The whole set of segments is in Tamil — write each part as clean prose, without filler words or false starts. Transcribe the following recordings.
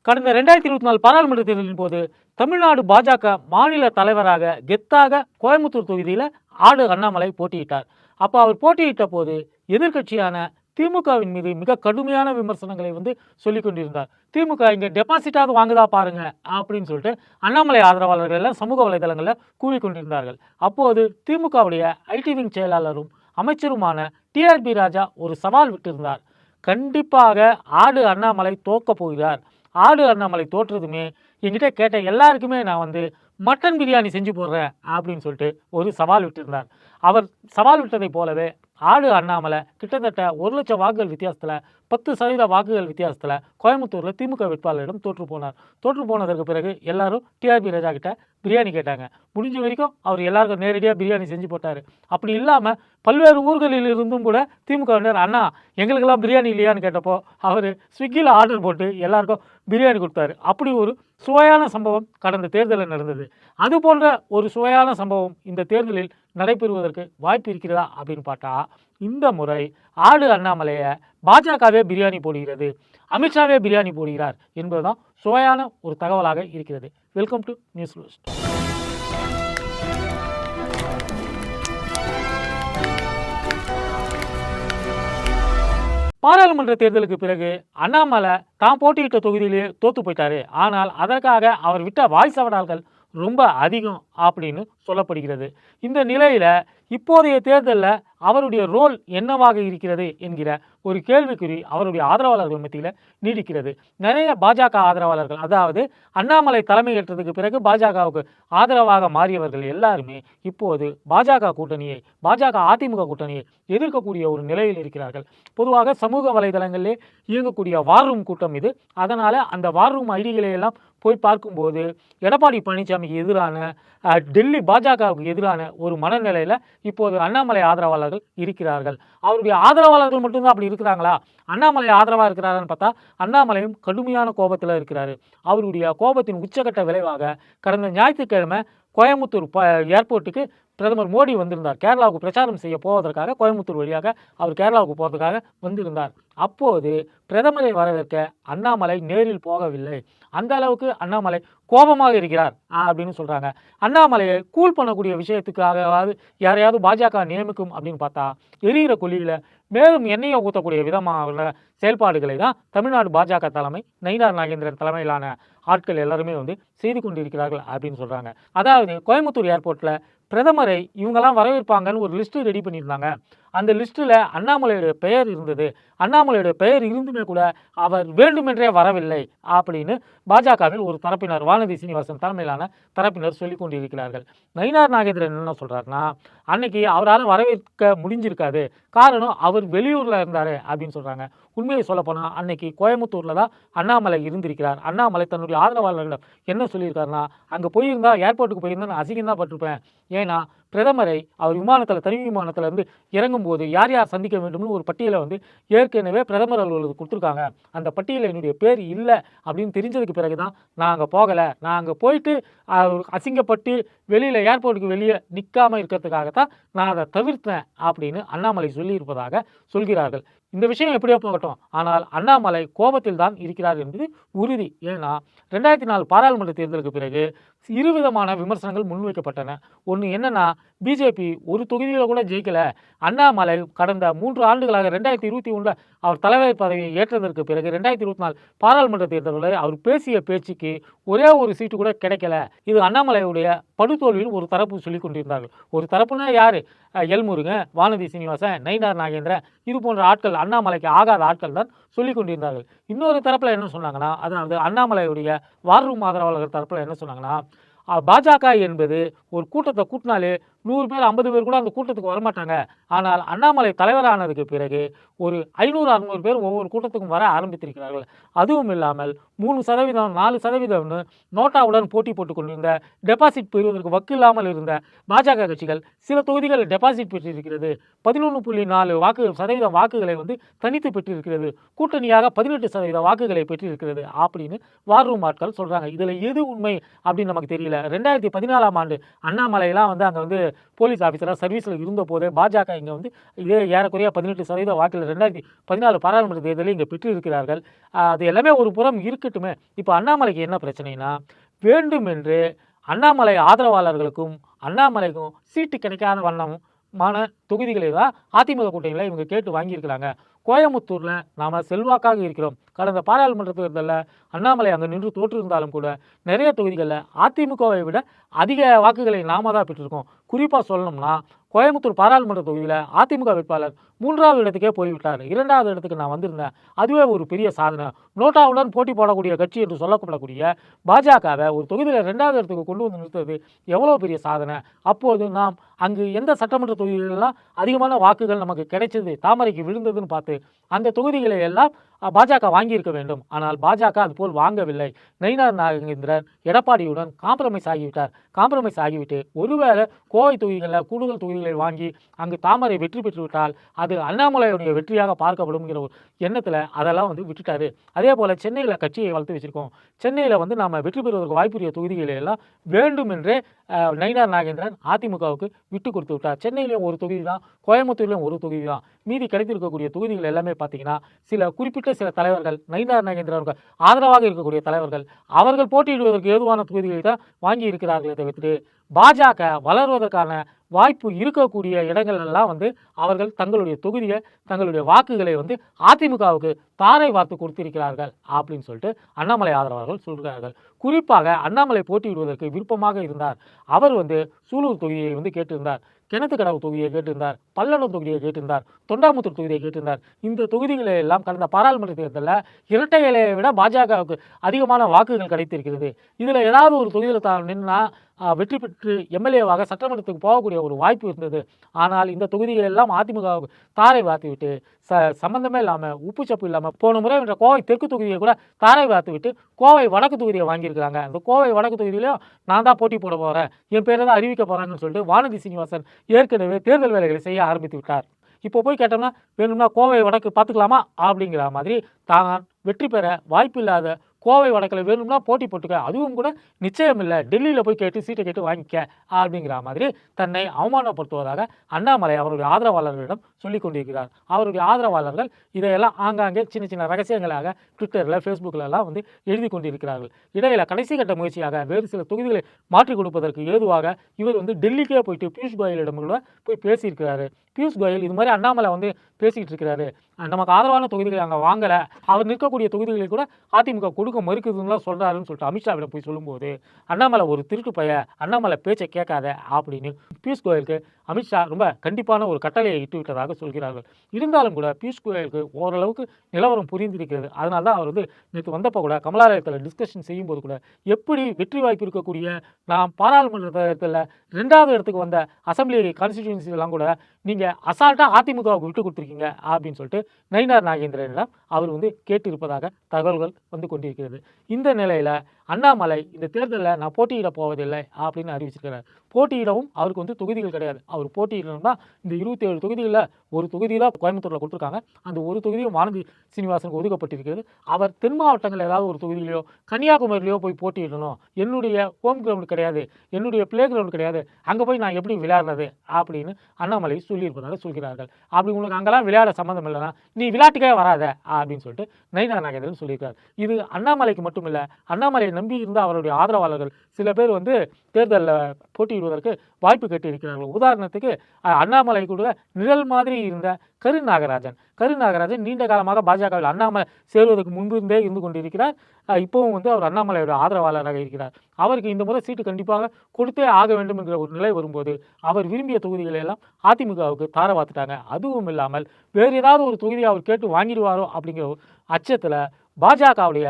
கடந்த 2024 பாராளுமன்ற தேர்தலின் போது தமிழ்நாடு பாஜக மாநில தலைவராக கெத்தாக கோயம்புத்தூர் தொகுதியில் ஆடு அண்ணாமலை போட்டியிட்டார். அப்போ அவர் போட்டியிட்ட போது எதிர்க்கட்சியான திமுகவின் மீது மிக கடுமையான விமர்சனங்களை சொல்லிக் கொண்டிருந்தார். திமுக இங்கே டெபாசிட்டாவது வாங்குதா பாருங்க அப்படின்னு சொல்லிட்டு அண்ணாமலை ஆதரவாளர்கள் எல்லாம் சமூக வலைதளங்களில் கூவிக்கொண்டிருந்தார்கள். அப்போது திமுகவுடைய ஐடி விங் செயலாளரும் அமைச்சருமான டிஆர்பி ராஜா ஒரு சவால் விட்டிருந்தார். கண்டிப்பாக ஆடு அண்ணாமலை தோக்க போகிறார். ஆடு அண்ணாமலை தோற்றதுமே என்கிட்ட கேட்ட எல்லாருக்குமே நான் மட்டன் பிரியாணி செஞ்சு போடுறேன் அப்படின்னு சொல்லிட்டு ஒரு சவால் விட்டிருந்தார். அவர் சவால் விட்டதை போலவே ஆடு அண்ணாமலை கிட்டத்தட்ட 1 லட்சம் வாக்குகள் வித்தியாசத்தில் 10% வாக்குகள் வித்தியாசத்தில் கோயம்புத்தூரில் திமுக வேட்பாளரிடம் தோற்று போனார். தோற்று போனதற்கு பிறகு எல்லாரும் டிஆர்பி ராஜா கிட்ட பிரியாணி கேட்டாங்க. முடிஞ்ச வரைக்கும் அவர் எல்லாருக்கும் நேரடியாக பிரியாணி செஞ்சு போட்டார். அப்படி இல்லாமல் பல்வேறு ஊர்களில் இருந்தும் கூட திமுகவினர் அண்ணா எங்களுக்கெல்லாம் பிரியாணி இல்லையான்னு கேட்டப்போ அவர் ஸ்விக்கியில் ஆர்டர் போட்டு எல்லாருக்கும் பிரியாணி கொடுத்தாரு. அப்படி ஒரு சுவையான சம்பவம் கடந்த தேர்தலில் நடந்தது. அது போன்ற ஒரு சுவையான சம்பவம் இந்த தேர்தலில் நடைபெறுவதற்கு வாய்ப்பு இருக்கிறதா அப்படின்னு பார்த்தா, இந்த முறை ஆடு அண்ணாமலையை பாஜகவே பிரியாணி போடுகிறது, அமித்ஷாவே பிரியாணி போடுகிறார் என்பதுதான் சுவையான ஒரு தகவலாக இருக்கிறது. Welcome to news roast. பாராளுமன்ற தேர்தலுக்கு பிறகு அண்ணாமலை தான் போட்டியிட்ட தொகுதியிலே தோத்து போயிட்டாரு. ஆனால் அதற்காக அவர் விட்ட வாய் சவடால்கள் ரொம்ப அதிகம் அப்படின்னு சொல்லப்படுகிறது. இந்த நிலையில் இப்போதைய தேர்தலில் அவருடைய ரோல் என்னவாக இருக்கிறது என்கிற ஒரு கேள்விக்குறி அவருடைய ஆதரவாளர்கள் மத்தியில் நீடிக்கிறது. நிறைய பாஜக ஆதரவாளர்கள், அதாவது அண்ணாமலை தலைமை ஏற்றதுக்கு பிறகு பாஜகவுக்கு ஆதரவாக மாறியவர்கள் எல்லாருமே இப்போது பாஜக கூட்டணியை, பாஜக அதிமுக கூட்டணியை எதிர்க்கக்கூடிய ஒரு நிலையில் இருக்கிறார்கள். பொதுவாக சமூக வலைதளங்களிலே இயங்கக்கூடிய வார் ரூம் கூட்டம் இது. அதனால் அந்த வார் ரூம் ஐடிகளை எல்லாம் போய் பார்க்கும்போது எடப்பாடி பழனிசாமிக்கு எதிரான, டெல்லி பாஜகவுக்கு எதிரான ஒரு மனநிலையில் இப்போது அண்ணாமலை ஆதரவாளர்கள் இருக்கிறார்கள். அவருடைய ஆதரவாளர்கள் மட்டும்தான் அப்படி இருக்கிறாங்களா? அண்ணாமலை ஆதரவாக இருக்கிறாரான்னு பார்த்தா அண்ணாமலையும் கடுமையான கோபத்தில் இருக்கிறாரு. அவருடைய கோபத்தின் உச்சகட்ட விளைவாக கடந்த ஞாயிற்றுக்கிழமை கோயம்புத்தூர் ஏர்போர்ட்டுக்கு பிரதமர் மோடி வந்திருந்தார். கேரளாவுக்கு பிரச்சாரம் செய்ய போவதற்காக கோயம்புத்தூர் வழியாக அவர் கேரளாவுக்கு போவதற்காக வந்திருந்தார். அப்போது பிரதமரை வரவேற்க அண்ணாமலை நேரில் போகவில்லை. அந்த அளவுக்கு அண்ணாமலை கோபமாக இருக்கிறார் அப்படின்னு சொல்கிறாங்க. அண்ணாமலையை கூல் பண்ணக்கூடிய விஷயத்துக்காகவாது யாரையாவது பாஜக நியமிக்கும் அப்படின்னு பார்த்தா, எரிகிற கொல்லியில் மேலும் எண்ணெயை ஊற்றக்கூடிய விதமான செயல்பாடுகளை தான் தமிழ்நாடு பாஜக தலைமை நயினார் நாகேந்திரன் தலைமையிலான ஆட்கள் எல்லாருமே செய்து கொண்டிருக்கிறார்கள் அப்படின்னு சொல்கிறாங்க. அதாவது கோயம்புத்தூர் ஏர்போர்ட்டில் பிரதமரை இவங்கெல்லாம் வரவேற்பாங்கன்னு ஒரு லிஸ்ட்டு ரெடி பண்ணியிருந்தாங்க. அந்த லிஸ்ட்டில் அண்ணாமலையுடைய பெயர் இருந்தது. அண்ணாமலையுடைய பெயர் இருந்துமே கூட அவர் வேண்டுமென்றே வரவில்லை அப்படின்னு பாஜகவில் ஒரு தரப்பினர், வானதி சீனிவாசன் தலைமையிலான தரப்பினர் சொல்லிக் கொண்டிருக்கிறார்கள். நயினார் நாகேந்திரன் என்ன சொல்கிறாருன்னா, அன்னைக்கு அவரால் வரவேற்க முடிஞ்சிருக்காது, காரணம் அவர் வெளியூரில் இருந்தார் அப்படின்னு சொல்கிறாங்க. உண்மையை சொல்லப்போனால் அன்னைக்கு கோயம்புத்தூரில் தான் அண்ணாமலை இருந்திருக்கிறார். அண்ணாமலை தன்னுடைய ஆதரவாளர்களிடம் என்ன சொல்லியிருக்காருன்னா, அங்கே போயிருந்தா, ஏர்போர்ட்டுக்கு போயிருந்தா நான் அசிங்கம் தான் பட்டிருப்பேன். ஏன்னா பிரதமரை அவர் விமானத்தில், தனி விமானத்தில் இறங்கும்போது யார் யார் சந்திக்க வேண்டும்னு ஒரு பட்டியலை ஏற்கனவே பிரதமர் அலுவலகத்துக்கு கொடுத்துருக்காங்க. அந்த பட்டியலில் என்னுடைய பேர் இல்லை அப்படின்னு தெரிஞ்சதுக்கு பிறகு தான் நான் அங்கே போகலை. நான் அங்கே போயிட்டு அசிங்கப்பட்டு வெளியில் ஏர்போர்ட்டுக்கு வெளியே நிற்காமல் இருக்கிறதுக்காகத்தான் நான் அதை தவிர்த்தேன் அப்படின்னு அண்ணாமலை சொல்லியிருப்பதாக சொல்கிறார்கள். இந்த விஷயம் எப்படியோ போகட்டும், ஆனால் அண்ணாமலை கோபத்தில் தான் இருக்கிறார் என்பது உறுதி. ஏன்னா 2004 பாராளுமன்ற தேர்தலுக்கு பிறகு இருவிதமான விமர்சனங்கள் முன்வைக்கப்பட்டன. ஒன்று என்னன்னா, பிஜேபி ஒரு தொகுதியில் கூட ஜெயிக்கலை. அண்ணாமலை கடந்த 3 ஆண்டுகளாக 2021 அவர் தலைவர் பதவியை ஏற்றதற்கு பிறகு 2024 பாராளுமன்ற தேர்தலில் அவர் பேசிய பேச்சுக்கு ஒரே ஒரு சீட்டு கூட கிடைக்கல. இது அண்ணாமலையுடைய படுதோல்வியில் ஒரு தரப்பு சொல்லிக் கொண்டிருந்தார்கள். ஒரு தரப்புனா யார்? எல்முருகன், வானதி சீனிவாசன், நயினார் நாகேந்திரன், இது போன்ற ஆட்கள், அண்ணாமலைக்கு ஆகாத ஆட்கள் தான் சொல்லிக் கொண்டிருந்தார்கள். இன்னொரு தரப்பில் என்ன சொன்னாங்கன்னா, அதாவது அண்ணாமலையுடைய வார் ரூம் ஆதரவாளர்கள் தரப்பில் என்ன சொன்னாங்கன்னா, பாஜக என்பது ஒரு கூட்டத்தை கூட்டினாலே 100 பேர் 50 பேர் கூட அந்த கூட்டத்துக்கு வரமாட்டாங்க. ஆனால் அண்ணாமலை தலைவரானதுக்கு பிறகு ஒரு 500-600 பேர் ஒவ்வொரு கூட்டத்துக்கும் வர ஆரம்பித்திருக்கிறார்கள். அதுவும் இல்லாமல் 3%, 4% நோட்டாவுடன் போட்டி போட்டு கொண்டிருந்த, டெபாசிட் பெறுவதற்கு வக்கு இல்லாமல் இருந்த பாஜக கட்சிகள் சில தொகுதிகளில் டெபாசிட் பெற்றிருக்கிறது. 11.4% வாக்குகளை தனித்து பெற்றிருக்கிறது. கூட்டணியாக 18% வாக்குகளை பெற்றிருக்கிறது அப்படின்னு வார் ரூம் ஆட்கள் சொல்கிறாங்க. இதில் எது உண்மை அப்படின்னு நமக்கு தெரியல. 2014ஆம் ஆண்டு அண்ணாமலையெல்லாம் அங்கே போலீஸ் ஆஃபீஸராக சர்வீஸில் இருந்த போதே பாஜக இங்கே வந்து இதே ஏறக்குறைய 18% வாக்கில் 2014 பாராளுமன்ற தேர்தலில் இங்கே பெற்றிருக்கிறார்கள். அது எல்லாமே ஒரு புறம் இருக்கட்டுமே. இப்போ அண்ணாமலைக்கு என்ன பிரச்சனைனா, வேண்டுமென்று அண்ணாமலை ஆதரவாளர்களுக்கும் அண்ணாமலைக்கும் சீட்டு கிடைக்காத வண்ணமான தொகுதிகளை தான் அதிமுக கூட்டணியில் இவங்க கேட்டு வாங்கியிருக்கிறாங்க. கோயமுத்தூரில் நாம் செல்வாக்காக இருக்கிறோம். கடந்த பாராளுமன்ற தேர்தலில் அண்ணாமலை அங்கே நின்று தோற்றிருந்தாலும் கூட நிறைய தொகுதிகளில் அதிமுகவை விட அதிக வாக்குகளை நாம தான் பெற்றிருக்கோம். குறிப்பாக சொல்லணும்னா கோயமுத்தூர் பாராளுமன்ற தொகுதியில் அதிமுக வேட்பாளர் 3வது இடத்துக்கே போய்விட்டார். 2வது இடத்துக்கு நான் வந்திருந்தேன். அதுவே ஒரு பெரிய சாதனை. நோட்டாவுடன் போட்டி போடக்கூடிய கட்சி என்று சொல்லப்படக்கூடிய பாஜகவை ஒரு தொகுதியில் 2வது இடத்துக்கு கொண்டு வந்து நிறுத்துறது எவ்வளோ பெரிய சாதனை. அப்போது நாம் அங்கு எந்த சட்டமன்ற தொகுதிகளெல்லாம் அதிகமான வாக்குகள் நமக்கு கிடைச்சது, தாமரைக்கு விழுந்ததுன்னு பார்த்து அந்த தொகுதிகளை எல்லாம் பாஜக வாங்கியிருக்க வேண்டும். ஆனால் பாஜக அதுபோல் வாங்கவில்லை. நயினார் நாகேந்திரன் எடப்பாடியுடன் காம்ப்ரமைஸ் ஆகிவிட்டு ஒருவேளை கோவை தொகுதிகளில் கூடுதல் தொகுதிகளை வாங்கி அங்கு தாமரை வெற்றி பெற்றுவிட்டால் அது அண்ணாமலையுடைய வெற்றியாக பார்க்கப்படும்ங்கிற ஒரு எண்ணத்தில் அதெல்லாம் வந்து விட்டுட்டாரு. அதே போல் சென்னையில் கட்சியை வளர்த்து வச்சுருக்கோம். சென்னையில் வந்து நாம் வெற்றி பெறுவதற்கு வாய்ப்புரிய தொகுதிகளை எல்லாம் வேண்டுமென்றே நயினார் நாகேந்திரன் அதிமுகவுக்கு விட்டு கொடுத்து விட்டார். சென்னையிலேயும் ஒரு தொகுதி தான், கோயம்புத்தூர்லேயும் ஒரு தொகுதி தான். மீதி கிடைத்திருக்கக்கூடிய தொகுதிகள் எல்லாமே பார்த்தீங்கன்னா சில தலைவர்கள், நயினார் நாகேந்திரனுக்கு ஆதரவாக இருக்கக்கூடிய தலைவர்கள், அவர்கள் போட்டியிடுவதற்கு ஏதுவான தொகுதிகளை தான் வாங்கி இருக்கிறார்களே தவிர்த்து பாஜக வளர்வதற்கான வாய்ப்பு இருக்கக்கூடிய இடங்கள் எல்லாம் வந்து அவர்கள் தங்களுடைய தொகுதியை, தங்களுடைய வாக்குகளை வந்து அதிமுகவுக்கு தாரை வார்த்து கொடுத்திருக்கிறார்கள் அப்படின்னு சொல்லிட்டு அண்ணாமலை ஆதரவாளர்கள் சொல்கிறார்கள். குறிப்பாக அண்ணாமலை போட்டியிடுவதற்கு விருப்பமாக இருந்தார். அவர் வந்து சூலூர் தொகுதியை வந்து கேட்டிருந்தார், கிணத்துக்கடவு தொகுதியை கேட்டிருந்தார், பல்லடம் தொகுதியை கேட்டிருந்தார், தொண்டாமுத்தூர் தொகுதியை கேட்டிருந்தார். இந்த தொகுதிகளை எல்லாம் கடந்த பாராளுமன்ற தேர்தலில் இரட்டை இலையை விட பாஜகவுக்கு அதிகமான வாக்குகள் கிடைத்திருக்கிறது. இதில் ஏதாவது ஒரு தொகுதியில் தான் நின்னா வெற்றி பெற்று எம்எல்ஏவாக சட்டமன்றத்துக்கு போகக்கூடிய ஒரு வாய்ப்பு இருந்தது. ஆனால் இந்த தொகுதிகள் எல்லாம் அதிமுகவுக்கு தாரை வார்த்து விட்டு சம்பந்தமே இல்லாமல், உப்பு சப்பு இல்லாமல், போன முறை என்ற கோவை தெற்கு தொகுதியை கூட தாரை வார்த்து விட்டு கோவை வடக்கு தொகுதியை வாங்கியிருக்கிறாங்க. அந்த கோவை வடக்கு தொகுதியிலையும் நான் தான் போட்டி போட போகிறேன், என் பேரை தான் அறிவிக்க போகிறாங்கன்னு சொல்லிட்டு வானதி சீனிவாசன் ஏற்கனவே தேர்தல் வேலைகளை செய்ய ஆரம்பித்து விட்டார். இப்போ போய் கேட்டோம்னா வேணும்னா கோவை வடக்கு பார்த்துக்கலாமா அப்படிங்கிற மாதிரி தான் வெற்றி பெற வாய்ப்பில்லாத கோவை வடக்கில் வேணும்னா போட்டி போட்டுக்க, அதுவும் கூட நிச்சயம் இல்லை, டெல்லியில் போய் கேட்டு சீட்டை கேட்டு வாங்கிக்க அப்படிங்கிற மாதிரி தன்னை அவமானப்படுத்துவதாக அண்ணாமலை அவருடைய ஆதரவாளர்களிடம் சொல்லிக் கொண்டிருக்கிறார். அவருடைய ஆதரவாளர்கள் இதையெல்லாம் ஆங்காங்கே சின்ன சின்ன ரகசியங்களாக ட்விட்டரில், ஃபேஸ்புக்கிலலாம் வந்து எழுதி கொண்டிருக்கிறார்கள். இடையில கடைசி கட்ட முயற்சியாக வேறு சில தொகுதிகளை மாற்றிக் கொடுப்பதற்கு ஏதுவாக இவர் வந்து டெல்லிக்கே போயிட்டு பியூஷ் கோயலிடம் கூட போய் பேசியிருக்கிறாரு. பியூஷ் கோயல் இது மாதிரி அண்ணாமலை வந்து பேசிக்கிட்டு இருக்கிறாரு, நமக்கு ஆதரவான தொகுதிகளை அங்கே வாங்கலை, அவர் நிற்கக்கூடிய தொகுதிகளை கூட அதிமுக கொடுக்க மறுக்குதுன்னுலாம் சொல்கிறாருன்னு சொல்லிட்டு அமித்ஷாவிடம் போய் சொல்லும்போது அண்ணாமலை ஒரு திருட்டு பைய, அண்ணாமலை பேச்சை கேட்காத அப்படின்னு பியூஷ் கோயலுக்கு அமித்ஷா ரொம்ப கண்டிப்பான ஒரு கட்டளையை இட்டு விட்டதாக சொல்கிறார்கள். இருந்தாலும் கூட பியூஷ் கோயலுக்கு ஓரளவுக்கு நிலவரம் புரிந்திருக்கிறது. அதனால தான் அவர் வந்து நேற்று வந்தப்போ கூட கமலாலயத்தில் டிஸ்கஷன் செய்யும்போது கூட எப்படி வெற்றி வாய்ப்பு இருக்கக்கூடிய நாம் பாராளுமன்ற தேர்தலில் 2வது இடத்துக்கு வந்த அசம்பிளி கான்ஸ்டிடியூன்சிலாம் கூட நீங்கள் அசால்ட்டாக அதிமுகவுக்கு விட்டு கொடுத்துருக்கீங்க அப்படின்னு சொல்லிட்டு நயினார் நாகேந்திரனிடம் அவர் வந்து கேட்டிருப்பதாக தகவல்கள் வந்து கொண்டிருக்கிறது. இந்த நிலையில் அண்ணாமலை இந்த தேர்தலில் நான் போட்டியிட போவதில்லை அப்படின்னு அறிவிச்சிருக்கிறார். போட்டியிடவும் அவருக்கு வந்து தொகுதிகள் கிடையாது. அவர் போட்டியிடணும்னா இந்த 27 தொகுதிகளில் ஒரு தொகுதியில் கோயம்புத்தூரில் கொடுத்துருக்காங்க. அந்த ஒரு தொகுதியும் வானதி சீனிவாசனுக்கு ஒதுக்கப்பட்டிருக்கிறது. அவர் தென் மாவட்டங்கள் ஏதாவது ஒரு தொகுதியிலையோ கன்னியாகுமரியிலையோ போய் போட்டியிடணும், என்னுடைய ஹோம் கிரவுண்ட் கிடையாது, என்னுடைய பிளே கிரவுண்ட் கிடையாது, அங்கே போய் நான் எப்படி விளையாடுறது அப்படின்னு அண்ணாமலை சொல்லியிருப்பதாக சொல்கிறார்கள். அப்படி உங்களுக்கு அங்கெல்லாம் விளையாட சம்மந்தம் இல்லைனா நீ விளையாட்டுக்கே வராத அப்படின்னு சொல்லிட்டு நயினார் நாகேந்திரன் சொல்லியிருக்கார். இது அண்ணாமலைக்கு மட்டும் இல்லை, அண்ணாமலையை நம்பி இருந்த அவருடைய ஆதரவாளர்கள் சில பேர் வந்து தேர்தலில் போட்டியிடுவதற்கு வாய்ப்பு கேட்டிருக்கிறார்கள். உதாரணத்துக்கு அண்ணாமலை கூட நிழல் மாதிரி இருந்த கருநாகராஜன் நீண்ட காலமாக பாஜகவில் அண்ணாமலை சேருவதற்கு முன்பிருந்தே இருந்து கொண்டிருக்கிறார். இப்போவும் வந்து அவர் அண்ணாமலையோட ஆதரவாளராக இருக்கிறார். அவருக்கு இந்த முறை சீட்டு கண்டிப்பாக கொடுத்தே ஆக வேண்டும் என்கிற ஒரு நிலை வரும்போது அவர் விரும்பிய தொகுதிகளை எல்லாம் அதிமுகவுக்கு தார வாத்துட்டாங்க. அதுவும் இல்லாமல் வேறு ஏதாவது ஒரு தொகுதியை அவர் கேட்டு வாங்கிடுவாரோ அப்படிங்கிற ஒரு அச்சத்தில் பாஜகவுடைய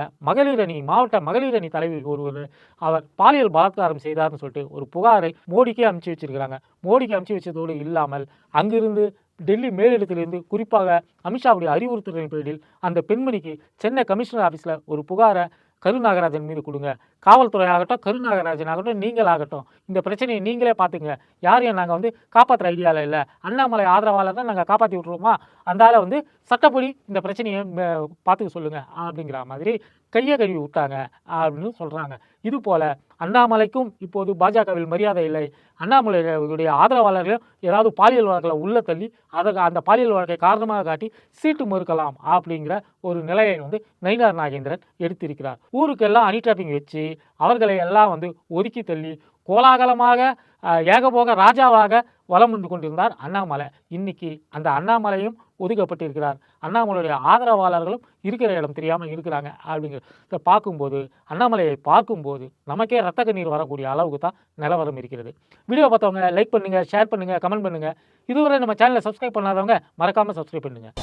மாவட்ட மகளிர் அணி தலைவி ஒருவர் அவர் பாலியல் பலாத்காரம் செய்தார்னு சொல்லிட்டு ஒரு புகாரை மோடிக்கே அனுப்பிச்சு வச்சிருக்கிறாங்க. மோடிக்கு அனுப்பிச்சு வச்சதோடு இல்லாமல் அங்கிருந்து டெல்லி மேலிடத்திலிருந்து குறிப்பாக அமித்ஷாவுடைய அறிவுறுத்தலின் பேரில் அந்த பெண்மணிக்கு சென்னை கமிஷனர் ஆஃபீஸில் ஒரு புகாரை கருநாகராஜன் மீது கொடுங்க, காவல்துறை ஆகட்டும், கருநாகராஜன் ஆகட்டும், நீங்கள் ஆகட்டும், இந்த பிரச்சனையை நீங்களே பார்த்துங்க, யாரையும் நாங்கள் வந்து காப்பாற்றுற ஐடியாவில் இல்லை, அண்ணாமலை ஆதரவாளர் தான் நாங்கள் காப்பாற்றி விட்ருவோமா, அந்த ஆளை வந்து சட்டப்படி இந்த பிரச்சனையை பார்த்துக்க சொல்லுங்கள் அப்படிங்கிற மாதிரி கையை கழுவி விட்டாங்க அப்படின்னு சொல்கிறாங்க. இது போல் அண்ணாமலைக்கும் இப்போது பாஜகவில் மரியாதை இல்லை, அண்ணாமலையுடைய ஆதரவாளர்களும் ஏதாவது பாலியல் வழக்கில் உள்ள தள்ளி அந்த பாலியல் வழக்கை காரணமாக காட்டி சீட்டு மறுக்கலாம் அப்படிங்கிற ஒரு நிலையை நயினார் நாகேந்திரன் எடுத்திருக்கிறார். ஊருக்கெல்லாம் ஹனி ட்ராப்பிங் வச்சு அவர்களை எல்லாம் ஒதுக்கி தள்ளி கோலாகலமாக ஏகபோக ராஜாவாக வலம் வந்து கொண்டிருந்தார் அண்ணாமலை. இன்னைக்கு அந்த அண்ணாமலையும் ஒதுக்கப்பட்டிருக்கிறார். அண்ணாமலையுடைய ஆதரவாளர்களும் இருக்கிற இடம் தெரியாமல் இருக்கிறாங்க. அப்படிங்கிறத பார்க்கும்போது, அண்ணாமலையை பார்க்கும்போது நமக்கே ரத்த கண்ணீர் வரக்கூடிய அளவுக்கு தான் நிலவரம் இருக்கிறது. வீடியோ பார்த்தவங்க லைக் பண்ணுங்கள், ஷேர் பண்ணுங்கள், கமெண்ட் பண்ணுங்கள். இதுவரை நம்ம சேனலை சப்ஸ்கிரைப் பண்ணாதவங்க மறக்காமல் சப்ஸ்கிரைப் பண்ணுங்கள்.